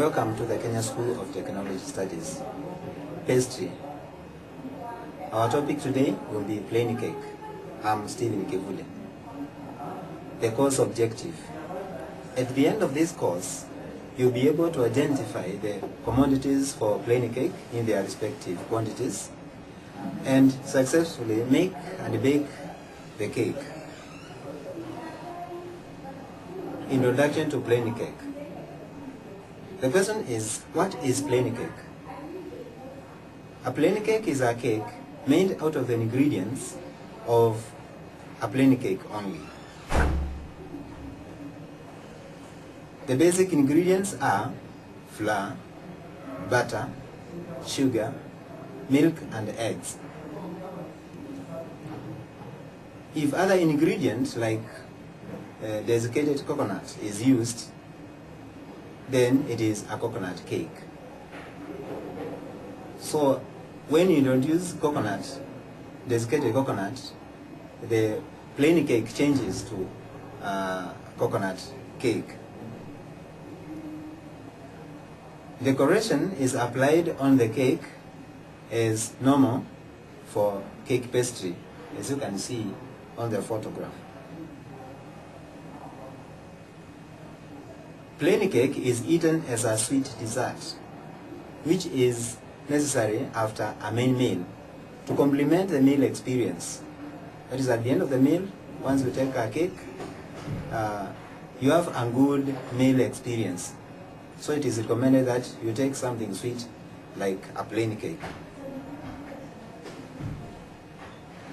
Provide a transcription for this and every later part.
Welcome to the Kenya School of Technology Studies. Pastry. Our topic today will be plain cake. I'm Stephen Kivule. The course objective. At the end of this course, you'll be able to identify the commodities for plain cake in their respective quantities and successfully make and bake the cake. Introduction to plain cake. The question is, what is plain cake? A plain cake is a cake made out of the ingredients of a plain cake only. The basic ingredients are flour, butter, sugar, milk and eggs. If other ingredients like desiccated coconut is used, then it is a coconut cake. So when you introduce coconut, desiccated coconut, the plain cake changes to coconut cake. Decoration is applied on the cake as normal for cake pastry, as you can see on the photograph. Plain cake is eaten as a sweet dessert, which is necessary after a main meal to complement the meal experience. That is, at the end of the meal, once you take a cake, you have a good meal experience. So it is recommended that you take something sweet like a plain cake.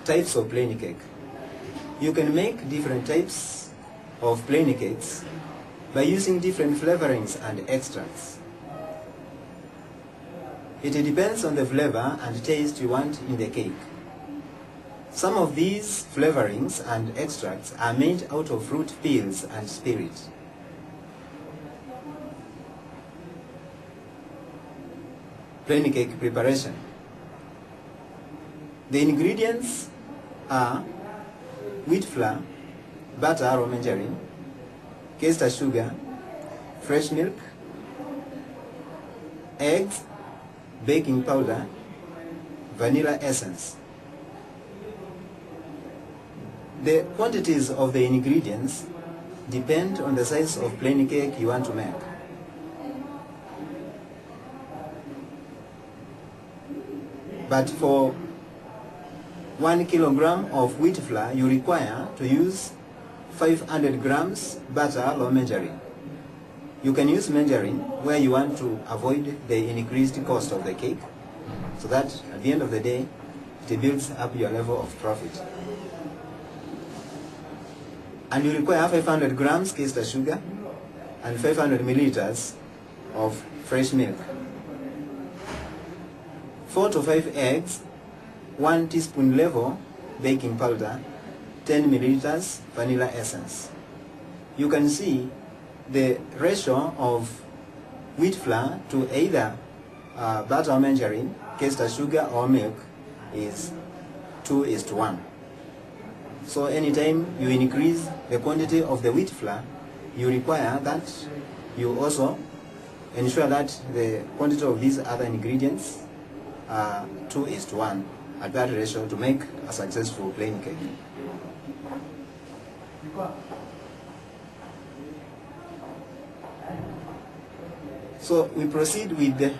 Types of plain cake. You can make different types of plain cakes by using different flavorings and extracts. It depends on the flavor and taste you want in the cake. Some of these flavorings and extracts are made out of fruit peels and spirit. Plain cake preparation. The ingredients are wheat flour, butter or margarine, castor sugar, fresh milk, eggs, baking powder, vanilla essence. The quantities of the ingredients depend on the size of plain cake you want to make. But for 1 kilogram of wheat flour, you require to use 500 grams butter or margarine. You can use margarine where you want to avoid the increased cost of the cake, so that at the end of the day, it builds up your level of profit. And you require 500 grams castor sugar and 500 milliliters of fresh milk. 4 to 5 eggs, 1 teaspoon level baking powder, 10 milliliters vanilla essence. You can see the ratio of wheat flour to either butter or margarine, castor sugar or milk is 2:1. So anytime you increase the quantity of the wheat flour, you require that you also ensure that the quantity of these other ingredients are 2:1 at that ratio to make a successful plain cake. So we proceed with the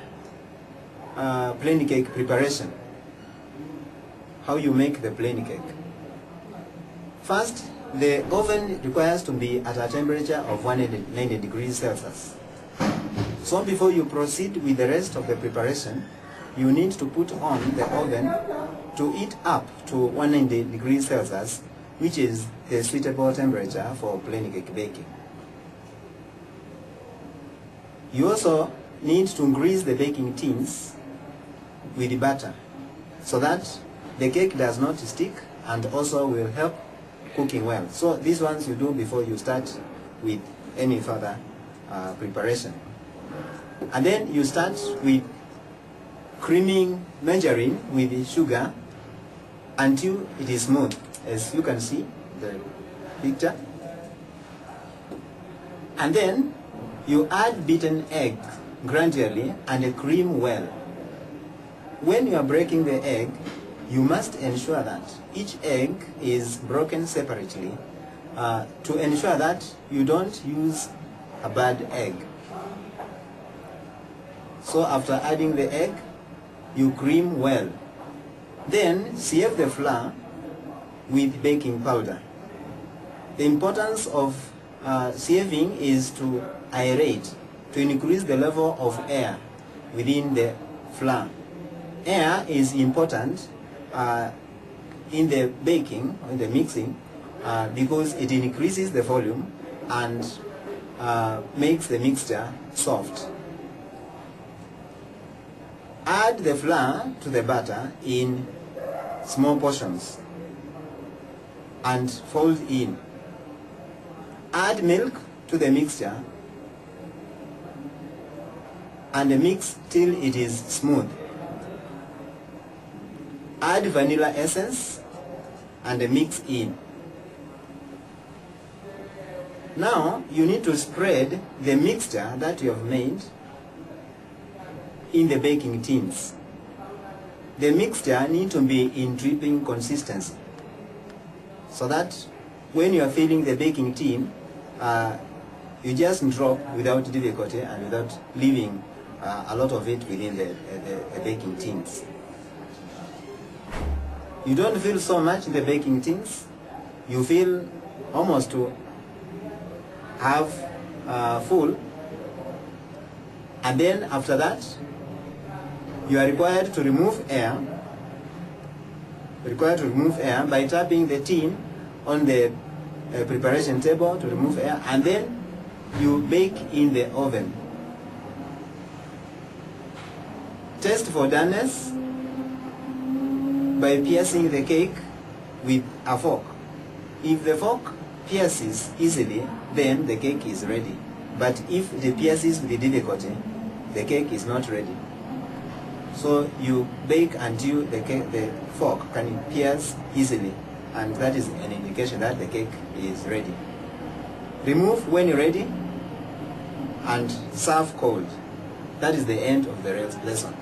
plain cake preparation. How you make the plain cake. First, the oven requires to be at a temperature of 190 degrees Celsius. So before you proceed with the rest of the preparation, you need to put on the oven to heat up to 190 degrees Celsius, which is the suitable temperature for plain cake baking. You also need to grease the baking tins with butter so that the cake does not stick and also will help cooking well. So these ones you do before you start with any further preparation. And then you start with creaming margarine with sugar until it is smooth, as you can see the picture. And then you add beaten egg gradually and cream well. When you are breaking the egg, you must ensure that each egg is broken separately to ensure that you don't use a bad egg. So after adding the egg, you cream well. Then sieve the flour with baking powder. The importance of sieving is to aerate, to increase the level of air within the flour. Air is important in the baking, in the mixing, because it increases the volume and makes the mixture soft. Add the flour to the batter in small portions and fold in. Add milk to the mixture and mix till it is smooth. Add vanilla essence and mix in. Now you need to spread the mixture that you have made in the baking tins. The mixture needs to be in dripping consistency, so that when you are filling the baking tin, you just drop without difficulty and without leaving a lot of it within the baking tins. You don't fill so much in the baking tins. You fill almost to half full, and then after that you are required to remove air. By tapping the tin on the preparation table to remove air, and then you bake in the oven. Test for doneness by piercing the cake with a fork. If the fork pierces easily, then the cake is ready. But if it pierces with difficulty, the cake is not ready. So you bake until the fork can pierce easily, and that is an indication that the cake is ready. Remove when you're ready and serve cold. That is the end of the lesson.